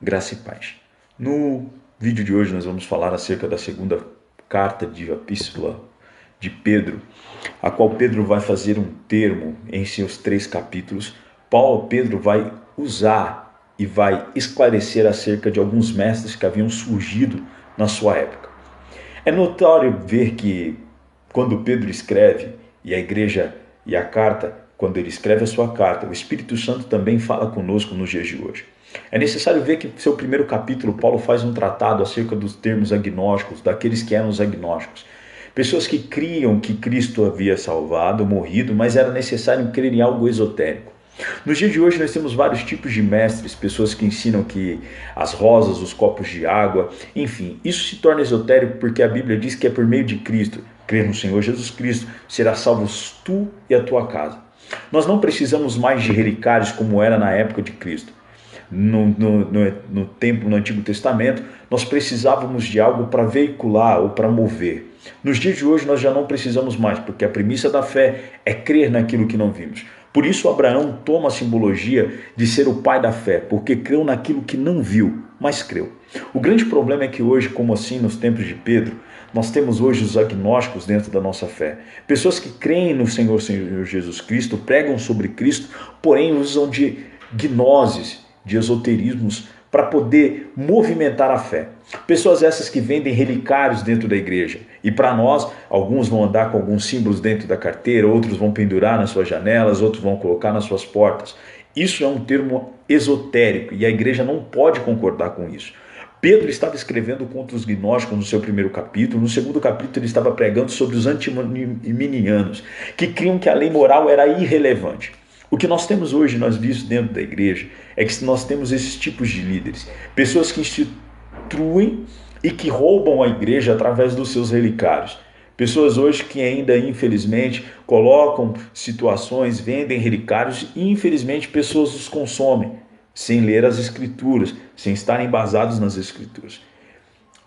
Graça e paz. No vídeo de hoje nós vamos falar acerca da segunda carta de epístola de Pedro, a qual Pedro vai fazer um termo em seus 3 capítulos. Pedro vai usar e vai esclarecer acerca de alguns mestres que haviam surgido na sua época. É notório ver que quando Pedro escreve, e a igreja e a carta, quando ele escreve a sua carta, o Espírito Santo também fala conosco nos dias de hoje. É necessário ver que no seu primeiro capítulo, Paulo faz um tratado acerca dos termos agnósticos, daqueles que eram os agnósticos. Pessoas que criam que Cristo havia salvado, morrido, mas era necessário crer em algo esotérico. Nos dias de hoje nós temos vários tipos de mestres, pessoas que ensinam que as rosas, os copos de água, enfim, isso se torna esotérico porque a Bíblia diz que é por meio de Cristo, crer no Senhor Jesus Cristo, será salvos tu e a tua casa. Nós não precisamos mais de relicários como era na época de Cristo. No Antigo Testamento, nós precisávamos de algo para veicular ou para mover. Nos dias de hoje nós já não precisamos mais, porque a premissa da fé é crer naquilo que não vimos. Por isso Abraão toma a simbologia de ser o pai da fé, porque creu naquilo que não viu, mas creu. O grande problema é que hoje, como assim nos tempos de Pedro, nós temos hoje os agnósticos dentro da nossa fé. Pessoas que creem no Senhor Jesus Cristo, pregam sobre Cristo, porém usam de gnoses, de esoterismos, para poder movimentar a fé. Pessoas essas que vendem relicários dentro da igreja. E para nós, alguns vão andar com alguns símbolos dentro da carteira, outros vão pendurar nas suas janelas, outros vão colocar nas suas portas. Isso é um termo esotérico e a igreja não pode concordar com isso. Pedro estava escrevendo contra os gnósticos no seu primeiro capítulo. No segundo capítulo ele estava pregando sobre os antiminianos, que criam que a lei moral era irrelevante. O que nós temos hoje, nós vimos dentro da igreja, é que nós temos esses tipos de líderes. Pessoas que instituem e que roubam a igreja através dos seus relicários. Pessoas hoje que ainda, infelizmente, colocam situações, vendem relicários e, infelizmente, pessoas os consomem, sem ler as escrituras, sem estarem embasados nas escrituras.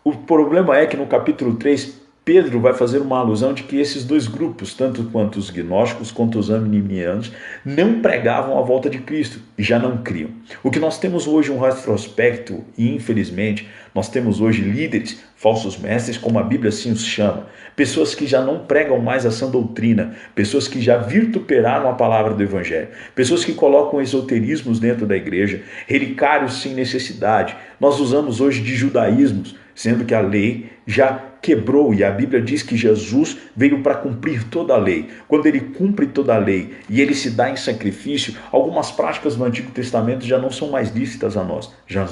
O problema é que no capítulo 3, Pedro vai fazer uma alusão de que esses dois grupos, tanto quanto os gnósticos quanto os antiminianos, não pregavam a volta de Cristo e já não criam. O que nós temos hoje um retrospecto, e infelizmente nós temos hoje líderes, falsos mestres, como a Bíblia assim os chama, pessoas que já não pregam mais a sã doutrina, pessoas que já vituperaram a palavra do Evangelho, pessoas que colocam esoterismos dentro da igreja, relicários sem necessidade. Nós usamos hoje de judaísmos, sendo que a lei já quebrou, e a Bíblia diz que Jesus veio para cumprir toda a lei. Quando ele cumpre toda a lei e ele se dá em sacrifício, algumas práticas do Antigo Testamento já não são mais lícitas a nós. Já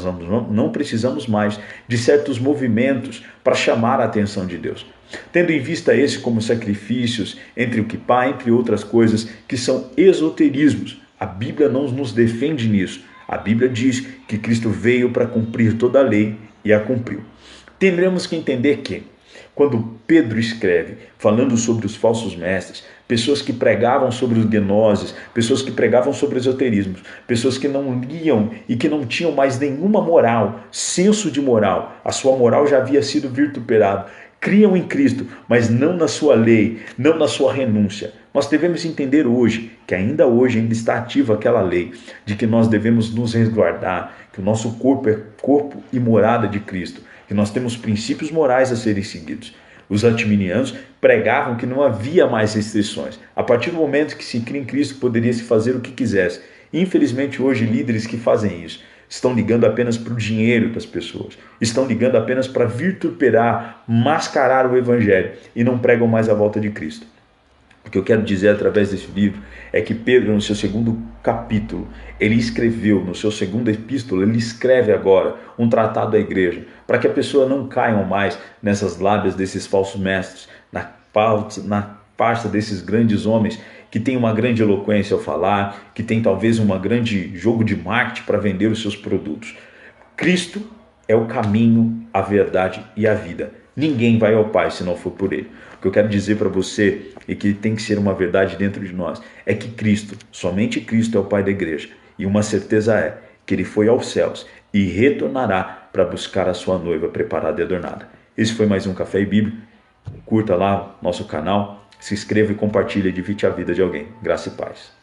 não precisamos mais de certos movimentos para chamar a atenção de Deus. Tendo em vista esse como sacrifícios, entre o quipá, entre outras coisas que são esoterismos, a Bíblia não nos defende nisso. A Bíblia diz que Cristo veio para cumprir toda a lei e a cumpriu. Temos que entender que, quando Pedro escreve falando sobre os falsos mestres, pessoas que pregavam sobre os gnoses, pessoas que pregavam sobre esoterismos, pessoas que não liam e que não tinham mais nenhuma moral, senso de moral, a sua moral já havia sido vituperada, criam em Cristo, mas não na sua lei, não na sua renúncia. Nós devemos entender hoje, que ainda hoje está ativa aquela lei, de que nós devemos nos resguardar, que o nosso corpo é corpo e morada de Cristo, que nós temos princípios morais a serem seguidos. Os antiminianos pregavam que não havia mais restrições. A partir do momento que se cria em Cristo, poderia se fazer o que quisesse. Infelizmente, hoje, líderes que fazem isso estão ligando apenas para o dinheiro das pessoas, estão ligando apenas para vituperar, mascarar o Evangelho e não pregam mais a volta de Cristo. O que eu quero dizer através desse livro é que Pedro, no seu segundo capítulo, ele escreveu, no seu segundo epístola, ele escreve agora um tratado à igreja, para que a pessoa não caia mais nessas lábias desses falsos mestres, na farsa desses grandes homens que têm uma grande eloquência ao falar, que tem talvez um grande jogo de marketing para vender os seus produtos. Cristo é o caminho, a verdade e a vida. Ninguém vai ao Pai se não for por Ele. O que eu quero dizer para você, e que tem que ser uma verdade dentro de nós, é que Cristo, somente Cristo é o Pai da igreja. E uma certeza é que Ele foi aos céus e retornará para buscar a sua noiva preparada e adornada. Esse foi mais um Café e Bíblia. Curta lá nosso canal, se inscreva e compartilhe, divide a vida de alguém. Graça e paz.